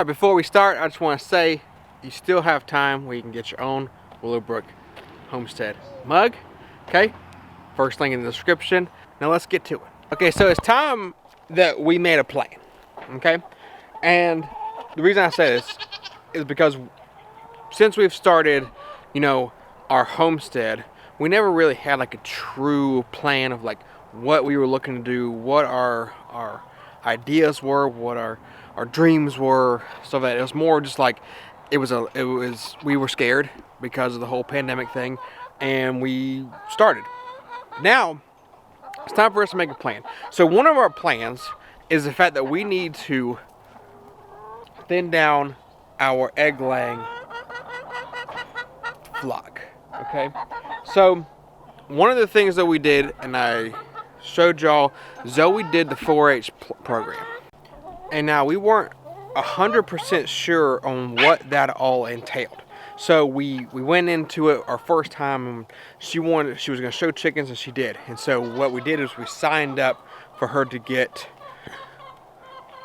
Before we start, I just want to say you still have time where you can get your own Willowbrook Homestead mug. Okay, first link in the description. Now let's get to it. Okay, so it's time that we made a plan. Okay, and the reason I say this is because since we've started, our homestead, we never really had like a true plan of like what we were looking to do, what our ideas were, what our dreams were. So that it was more just like we were scared because of the whole pandemic thing, and we started. Now it's time for us to make a plan. So one of our plans is the fact that we need to thin down our egg laying flock. Okay, so one of the things that we did, and I showed y'all, Zoe did the 4-H program, and now we weren't 100% sure on what that all entailed. So we went into it our first time, and she was going to show chickens, and she did. And so what we did is we signed up for her to get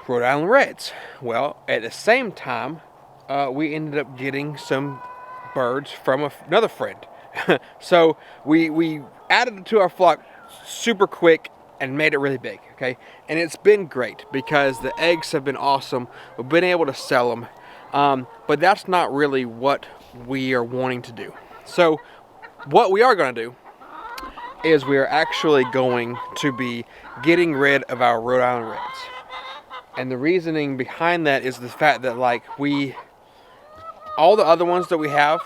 Rhode Island Reds. Well, at the same time, we ended up getting some birds from another friend. So we added it to our flock super quick and made it really big. Okay, and it's been great because the eggs have been awesome. We've been able to sell them, but that's not really what we are wanting to do. So what we are going to do is we are actually going to be getting rid of our Rhode Island Reds. And the reasoning behind that is the fact that all the other ones that we have,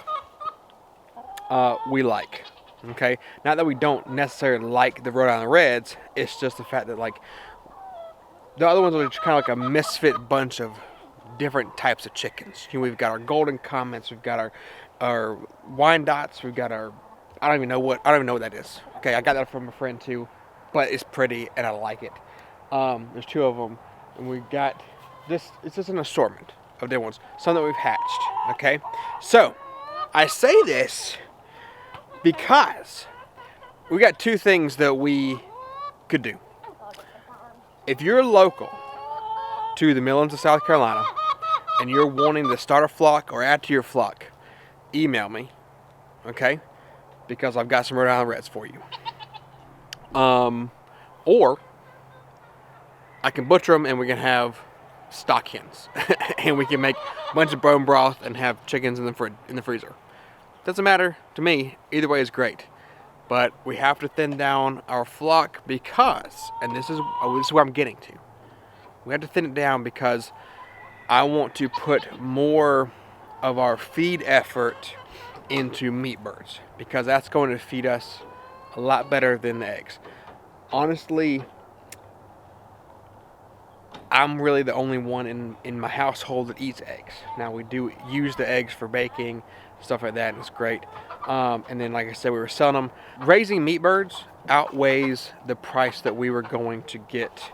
we like. Okay, not that we don't necessarily like the Rhode Island Reds, it's just the fact that the other ones are just kind of like a misfit bunch of different types of chickens. We've got our golden comets, we've got our Wyandottes, we've got our I don't even know what that is. Okay, I got that from a friend too, but it's pretty and I like it. There's 2 of them, and we got this. It's just an assortment of different ones, some that we've hatched. Okay, so I say this because we got 2 things that we could do. If you're local to the Midlands of South Carolina and you're wanting to start a flock or add to your flock, email me, okay? Because I've got some Rhode Island Reds for you. Or I can butcher them and we can have stock hens, and we can make a bunch of bone broth and have chickens in the freezer. Doesn't matter to me. Either way is great. But we have to thin down our flock because, and this is where I'm getting to. We have to thin it down because I want to put more of our feed effort into meat birds, because that's going to feed us a lot better than the eggs. Honestly, I'm really the only one in my household that eats eggs. Now, we do use the eggs for baking, stuff like that, and it's great. And then, like I said, we were selling them. Raising meat birds outweighs the price that we were going to get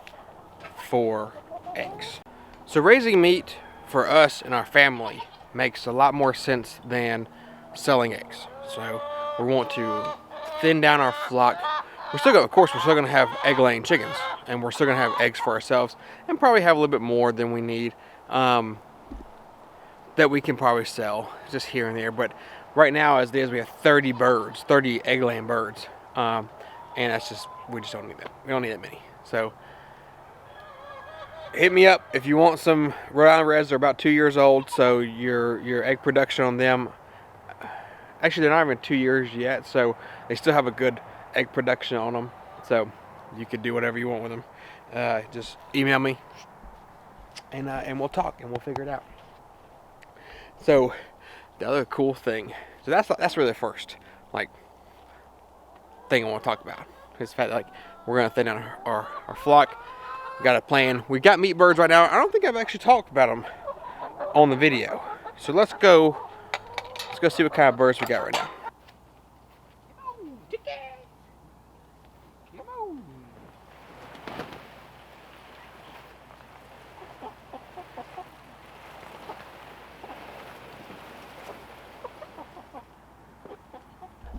for eggs. So raising meat for us and our family makes a lot more sense than selling eggs. So we want to thin down our flock. We're still going to have egg-laying chickens, and we're still going to have eggs for ourselves, and probably have a little bit more than we need that we can probably sell just here and there. But right now, as it is, we have 30 egg-laying birds, and we just don't need that. We don't need that many. So hit me up if you want some Rhode Island Reds. They're about 2 years old, so your egg production on them, actually they're not even 2 years yet, so they still have a good egg production on them. So you could do whatever you want with them. Just email me, and we'll talk and we'll figure it out. So the other cool thing, so that's really the first thing I want to talk about, is the fact that we're gonna thin down our flock. We got a plan. We got meat birds right now. I don't think I've actually talked about them on the video. So let's go see what kind of birds we got right now.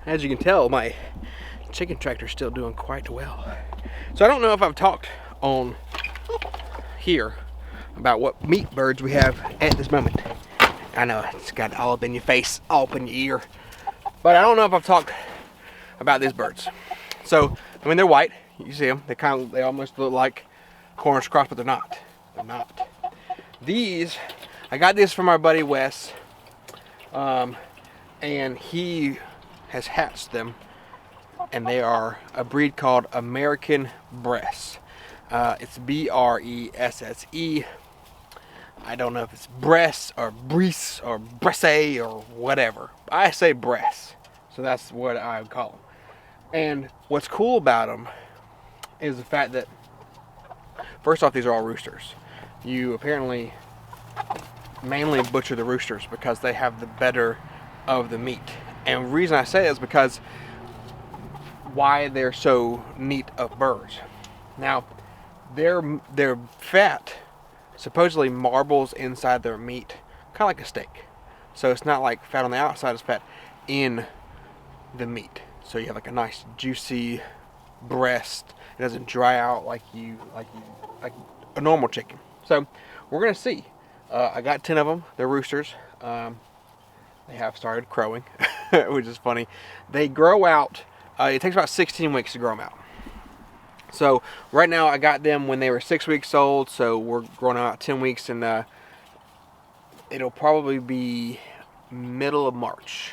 As you can tell, my chicken tractor is still doing quite well. So I don't know if I've talked on here about what meat birds we have at this moment. I know it's got all up in your face, all up in your ear, but I don't know if I've talked about these birds. So, I mean, they're white. You see them. They almost look like Cornish cross, but they're not. They're not. These, I got this from our buddy Wes, and he has hatched them, and they are a breed called American Bresse. It's B-R-E-S-S-E. I don't know if it's Bresse or Bresse or Bresse or whatever. I say Bresse, so that's what I would call them. And what's cool about them is the fact that, first off, these are all roosters. You apparently mainly butcher the roosters because they have the better of the meat. And the reason I say that is because why they're so neat of birds. Now, their fat supposedly marbles inside their meat, kind of like a steak. So it's not like fat on the outside, it's fat in the meat. So you have like a nice juicy breast. It doesn't dry out like a normal chicken. So we're gonna see. I got 10 of them. They're roosters. They have started crowing, which is funny. They grow out. It takes about 16 weeks to grow them out. So right now I got them when they were 6 weeks old. So we're growing out 10 weeks, and it'll probably be middle of March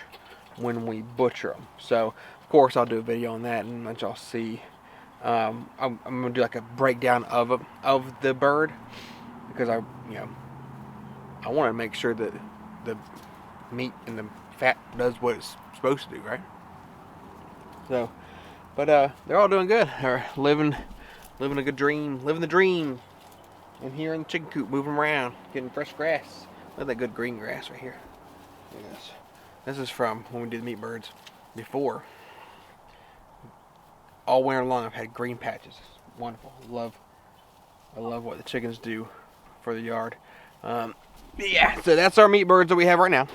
when we butcher them. So of course I'll do a video on that and let y'all see. I'm gonna do like a breakdown of the bird, because I want to make sure that the meat and the fat does what it's supposed to do, right? So, but they're all doing good. They're living a good dream, living the dream. And here in the chicken coop, moving around, getting fresh grass. Look at that good green grass right here. Look at this. This is from when we did meat birds before. All winter long, I've had green patches. It's wonderful. I love what the chickens do for the yard. Yeah, so that's our meat birds that we have right now.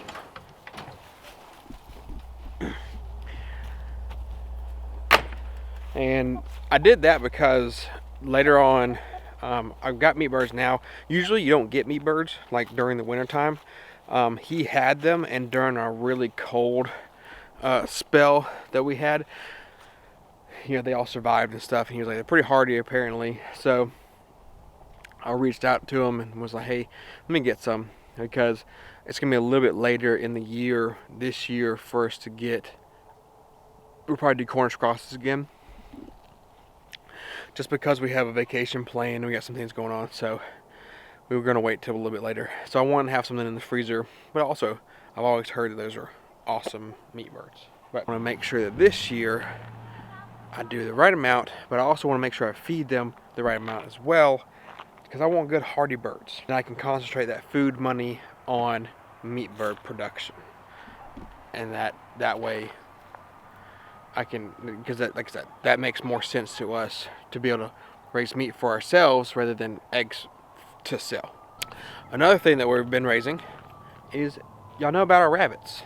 And I did that because later on, I've got meat birds now. Usually you don't get meat birds like during the winter time. He had them, and during a really cold spell that we had, they all survived and stuff. And he was like, they're pretty hardy apparently. So I reached out to him and was like, hey, let me get some, because it's gonna be a little bit later in the year this year for us to get. We'll probably do Cornish crosses again, just because we have a vacation planned and we got some things going on. So we were gonna wait till a little bit later. So I want to have something in the freezer, but also I've always heard that those are awesome meat birds. But I want to make sure that this year I do the right amount, but I also want to make sure I feed them the right amount as well, because I want good hardy birds, and I can concentrate that food money on meat bird production. And that way I can, because that, like I said, that makes more sense to us to be able to raise meat for ourselves rather than eggs to sell. Another thing that we've been raising is, y'all know about our rabbits.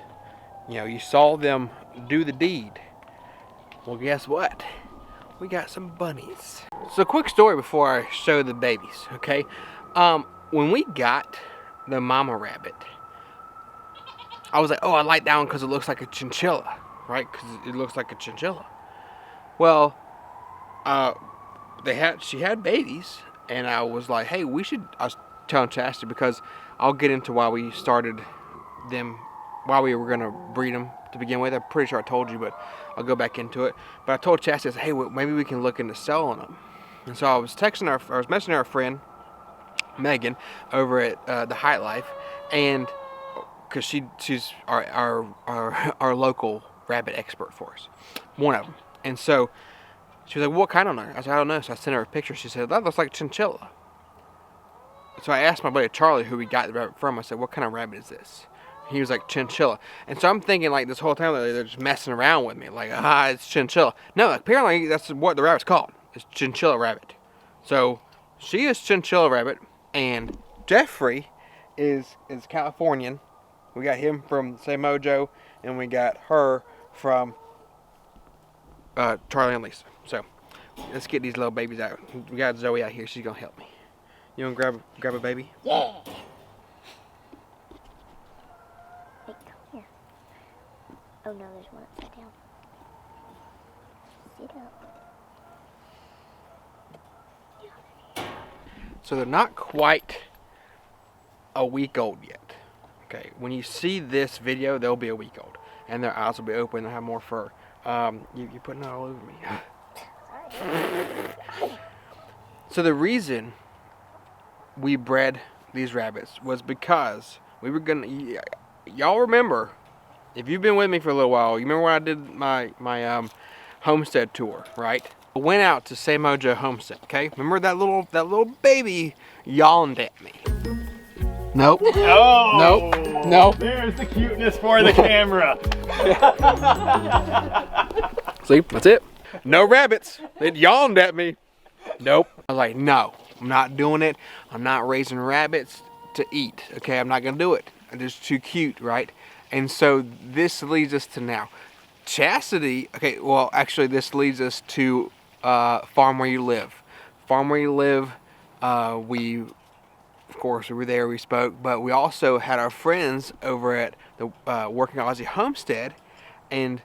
You saw them do the deed. Well, guess what? We got some bunnies. So, quick story before I show the babies, okay? When we got the mama rabbit, I was like, oh, I like that one because it looks like a chinchilla, right? Because it looks like a chinchilla. Well, she had babies, and I was like, hey, I was telling Chastity, because I'll get into why we started them, why we were gonna breed them to begin with. I'm pretty sure I told you, but I'll go back into it. But I told Chastity, I said, hey, well, maybe we can look into selling them. And so I was messaging our friend Megan over at the Height Life, and because she's our local rabbit expert for us, one of them. And so she was like, what kind of one? I said, I don't know. So I sent her a picture. She said, that looks like chinchilla. So I asked my buddy Charlie, who we got the rabbit from, I said, what kind of rabbit is this? He was like, chinchilla. And so I'm thinking, like, this whole time they're just messing around with me, like, it's chinchilla. No, apparently that's what the rabbit's called. It's chinchilla rabbit. So she is chinchilla rabbit, and Jeffrey is Californian. We got him from Say Mojo, and we got her from Charlie and Lisa. So let's get these little babies out. We got Zoe out here. She's gonna help me. You want to grab a baby? Yeah. Hey, come here. Oh no, there's one upside down. Sit up. So they're not quite a week old yet. Okay, when you see this video, they'll be a week old, and their eyes will be open. They'll have more fur. You're putting that all over me. So the reason we bred these rabbits was because we were gonna. Y'all remember, if you've been with me for a little while, you remember when I did my Homestead tour, right? I went out to Say Mojo Homestead. Okay, remember that little baby yawned at me. Nope. Oh! Nope. No. There's the cuteness for the camera. See, that's it. No rabbits. It yawned at me. Nope. I was like, no, I'm not doing it. I'm not raising rabbits to eat. Okay, I'm not gonna do it. They're just too cute, right? And so this leads us to now. Chastity, okay, well, actually this leads us to Farm Where You Live. Farm Where You Live, of course, we were there, we spoke, but we also had our friends over at the Working Aussie Homestead, and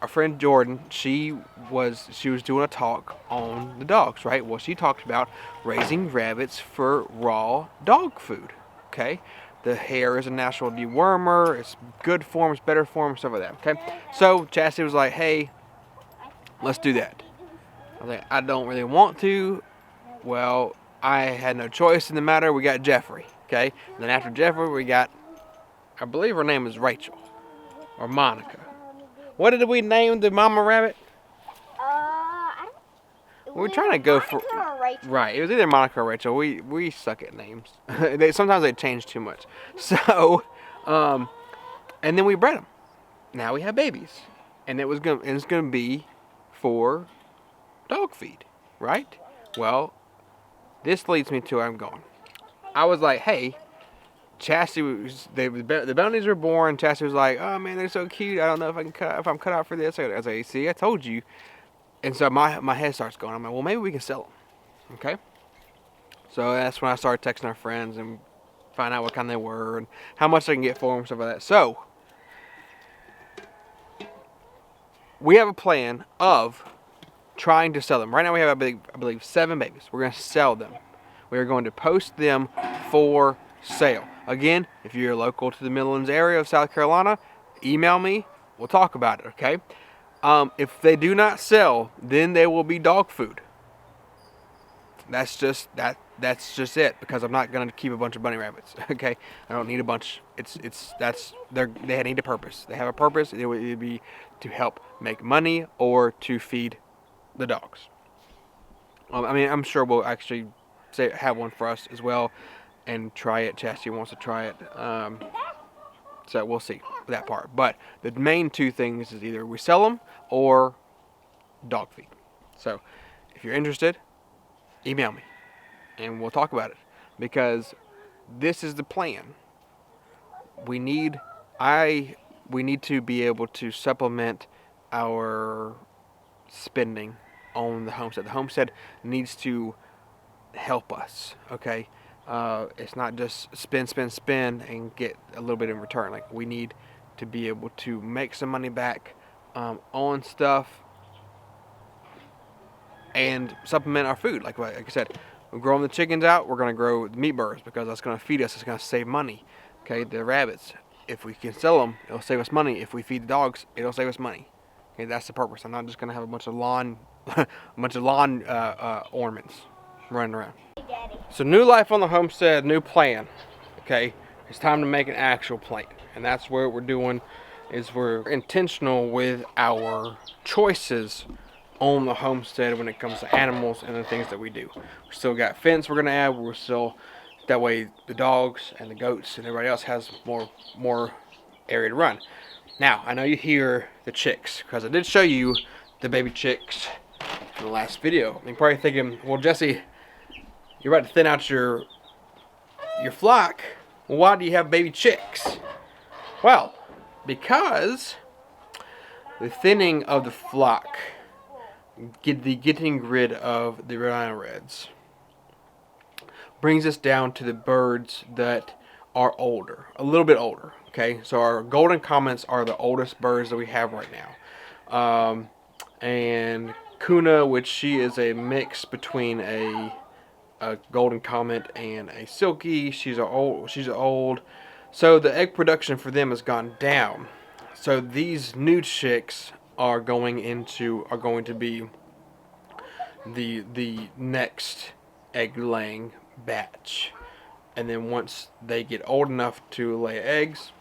our friend Jordan, she was doing a talk on the dogs, right? Well, she talked about raising rabbits for raw dog food, okay? The hair is a natural dewormer, it's good for them, it's better for them, stuff like that, okay? So Chastity was like, hey, let's do that. I was like, I don't really want to. Well, I had no choice in the matter. We got Jeffrey, okay? And then after Jeffrey, we got, I believe her name is Rachel or Monica. What did we name the mama rabbit? I don't. We were trying to go for right. It was either Monica or Rachel. We suck at names. Sometimes they change too much. So, and then we bred them. Now we have babies, and it's gonna be for dog feed, right? Well, this leads me to where I'm going. I was like, hey, Chastity, the bounties were born. Chastity was like, oh man, they're so cute. I don't know if I'm cut out for this. I was like, see, I told you. And so my head starts going. I'm like, well, maybe we can sell them. Okay. So that's when I started texting our friends and find out what kind they were and how much I can get for them, stuff like that. So we have a plan of trying to sell them. Right now we have, I believe 7 babies. We're going to sell them. We are going to post them for sale. Again, if you're local to the Midlands area of South Carolina, email me. We'll talk about it, okay? If they do not sell, then they will be dog food. That's just it, because I'm not going to keep a bunch of bunny rabbits, okay? I don't need a bunch. They need a purpose. They have a purpose. It would either be to help make money or to feed the dogs. I mean, I'm sure we'll actually have one for us as well and try it. Chastity wants to try it. So we'll see that part. But the main 2 things is either we sell them or dog feed. So if you're interested, email me and we'll talk about it, because this is the plan. We need to be able to supplement our spending on the homestead. The homestead needs to help us, okay? It's not just spend and get a little bit in return. Like, we need to be able to make some money back on stuff and supplement our food. Like I said, we're growing the chickens out. We're going to grow the meat birds because that's going to feed us. It's going to save money. Okay, the rabbits, if we can sell them, it'll save us money. If we feed the dogs, it'll save us money. Okay, that's the purpose. I'm not just going to have a bunch of lawn ornaments running around. So new life on the homestead, new plan. Okay, it's time to make an actual plan, and that's what we're doing. Is we're intentional with our choices on the homestead when it comes to animals and the things that we do. We still got fence we're gonna add. We're still, that way the dogs and the goats and everybody else has more area to run. Now I know you hear the chicks, because I did show you the baby chicks in the last video. You're probably thinking, well, Jesse, you're about to thin out your flock. Well, why do you have baby chicks? Well, because the thinning of the flock, getting rid of the Rhode Island Reds, brings us down to the birds that are older, a little bit older. Okay, so our golden comets are the oldest birds that we have right now, and Kuna, which she is a mix between a golden comet and a silky. She's old. So the egg production for them has gone down. So these new chicks are going to be the next egg laying batch. And then once they get old enough to lay eggs,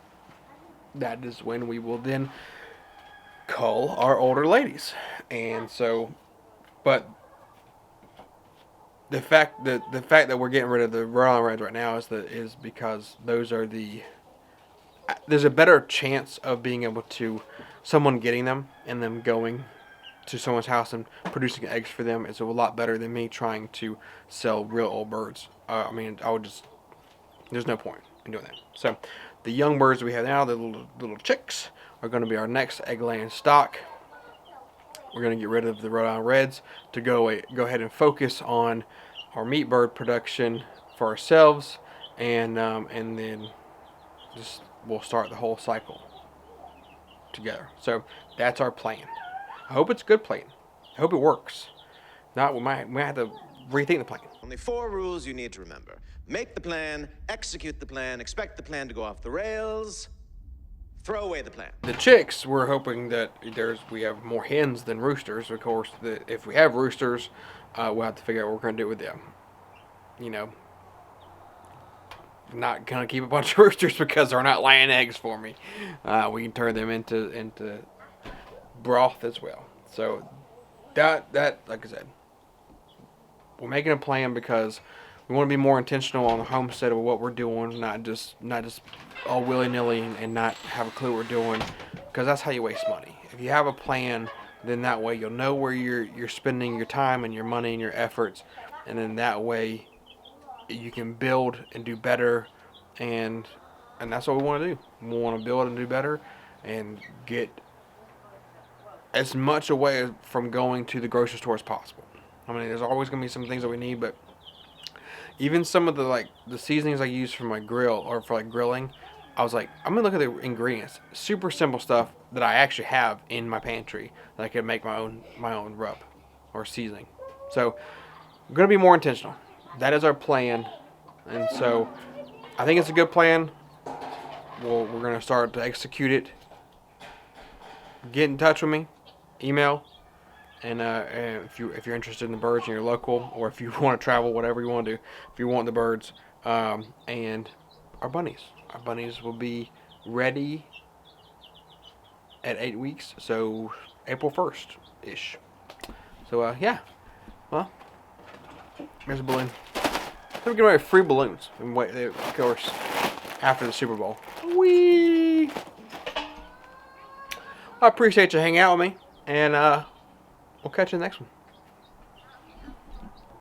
that is when we will then cull our older ladies. And so, but the fact that we're getting rid of the Rhode Island Reds right now is because there's a better chance of being able to someone getting them and them going to someone's house and producing eggs for them is a lot better than me trying to sell real old birds. There's no point in doing that. So the young birds we have now, the little chicks, are going to be our next egg laying stock. We're going to get rid of the Rhode Island Reds to go ahead and focus on our meat bird production for ourselves, and then just we'll start the whole cycle together. So that's our plan. I hope it's a good plan. I hope it works. If not, we might have to rethink the plan. Only 4 rules you need to remember. Make the plan, execute the plan, expect the plan to go off the rails, throw away the plan. The chicks, we're hoping that we have more hens than roosters. Of course, if we have roosters, we'll have to figure out what we're going to do with them. You know, not going to keep a bunch of roosters because they're not laying eggs for me. We can turn them into broth as well. So that like I said, we're making a plan because we want to be more intentional on the homestead of what we're doing, not just all willy-nilly and not have a clue what we're doing, because that's how you waste money. If you have a plan, then that way you'll know where you're spending your time and your money and your efforts, and then that way you can build and do better, and that's what we want to do. We want to build and do better and get as much away from going to the grocery store as possible. I mean, there's always going to be some things that we need, but even some of the seasonings I use for my grill or for grilling, I was like, I'm gonna look at the ingredients. Super simple stuff that I actually have in my pantry that I can make my own rub or seasoning. So I'm gonna be more intentional. That is our plan, and so I think it's a good plan. We're gonna start to execute it. Get in touch with me, email. And if you're interested in the birds and you're local, or if you want to travel, whatever you want to do, if you want the birds, and our bunnies will be ready at 8 weeks, so April 1st ish. So yeah, well, there's a balloon. We're giving away free balloons, and of course, after the Super Bowl. Whee! I appreciate you hanging out with me, and we'll catch you in the next one.